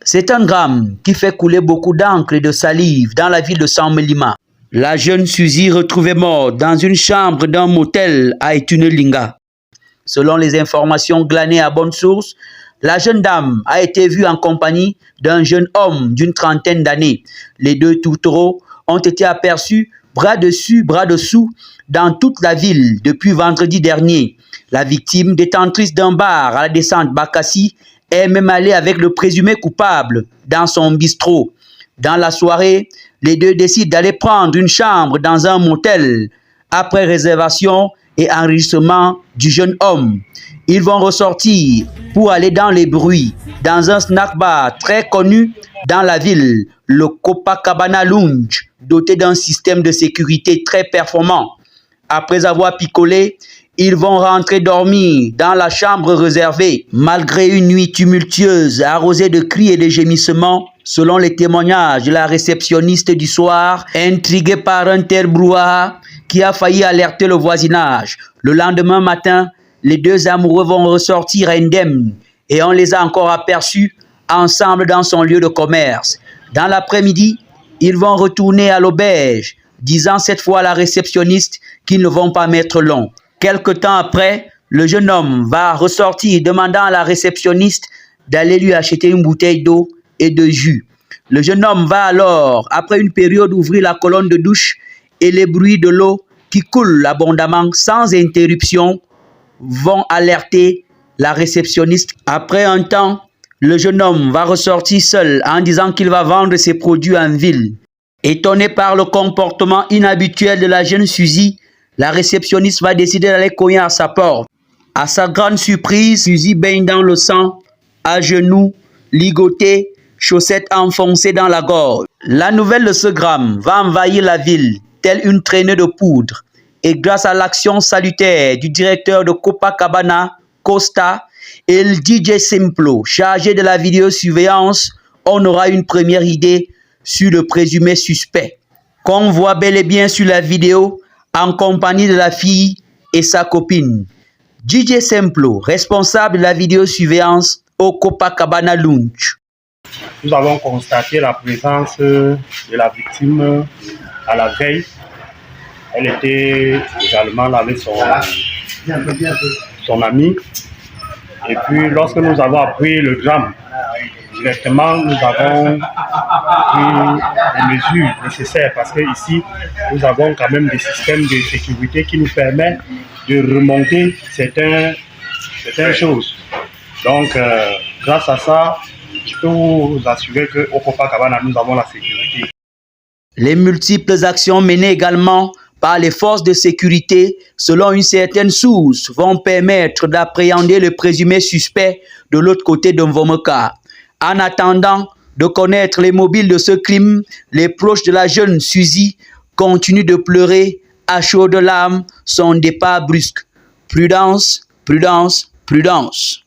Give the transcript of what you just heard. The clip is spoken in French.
C'est un drame qui fait couler beaucoup d'encre et de salive dans la ville de Saint-Melima. La jeune Suzy retrouvée morte dans une chambre d'un motel à Etunelinga. Selon les informations glanées à bonne source, la jeune dame a été vue en compagnie d'un jeune homme d'une trentaine d'années. Les deux tourtereaux ont été aperçus bras dessus, bras dessous dans toute la ville depuis vendredi dernier. La victime, détentrice d'un bar à la descente Bakassi, est même allée avec le présumé coupable dans son bistrot. Dans la soirée, les deux décident d'aller prendre une chambre dans un motel après réservation et enregistrement du jeune homme. Ils vont ressortir pour aller dans les bruits, dans un snack bar très connu dans la ville, le Copacabana Lounge, doté d'un système de sécurité très performant. Après avoir picolé, ils vont rentrer dormir dans la chambre réservée. Malgré une nuit tumultueuse, arrosée de cris et de gémissements, selon les témoignages de la réceptionniste du soir, intriguée par un tel brouhaha qui a failli alerter le voisinage. Le lendemain matin, les deux amoureux vont ressortir indemnes et on les a encore aperçus ensemble dans son lieu de commerce. Dans l'après-midi, ils vont retourner à l'auberge, disant cette fois à la réceptionniste qu'ils ne vont pas mettre long. Quelque temps après, le jeune homme va ressortir demandant à la réceptionniste d'aller lui acheter une bouteille d'eau et de jus. Le jeune homme va alors, après une période, ouvrir la colonne de douche et les bruits de l'eau qui coulent abondamment sans interruption vont alerter la réceptionniste. Après un temps, le jeune homme va ressortir seul en disant qu'il va vendre ses produits en ville. Étonné par le comportement inhabituel de la jeune Suzy, la réceptionniste va décider d'aller cogner à sa porte. À sa grande surprise, Suzy baigne dans le sang, à genoux, ligotée, chaussettes enfoncées dans la gorge. La nouvelle de ce drame va envahir la ville, telle une traînée de poudre. Et grâce à l'action salutaire du directeur de Copacabana, Costa, et le DJ Simplo, chargé de la vidéosurveillance, on aura une première idée sur le présumé suspect, qu'on voit bel et bien sur la vidéo en compagnie de la fille et sa copine. DJ Simplo, responsable de la vidéosurveillance au Copacabana Lounge. Nous avons constaté la présence de la victime à la veille. Elle était également là avec son ami. Et puis, lorsque nous avons appris le drame, directement, nous avons pris les mesures nécessaires parce qu'ici, nous avons quand même des systèmes de sécurité qui nous permettent de remonter certaines choses. Donc, grâce à ça, je peux vous assurer qu'au Copacabana, nous avons la sécurité. Les multiples actions menées également par les forces de sécurité, selon une certaine source, vont permettre d'appréhender le présumé suspect de l'autre côté de Mvomoka. En attendant de connaître les mobiles de ce crime, les proches de la jeune Suzy continuent de pleurer à chaudes larmes son départ brusque. Prudence, prudence, prudence.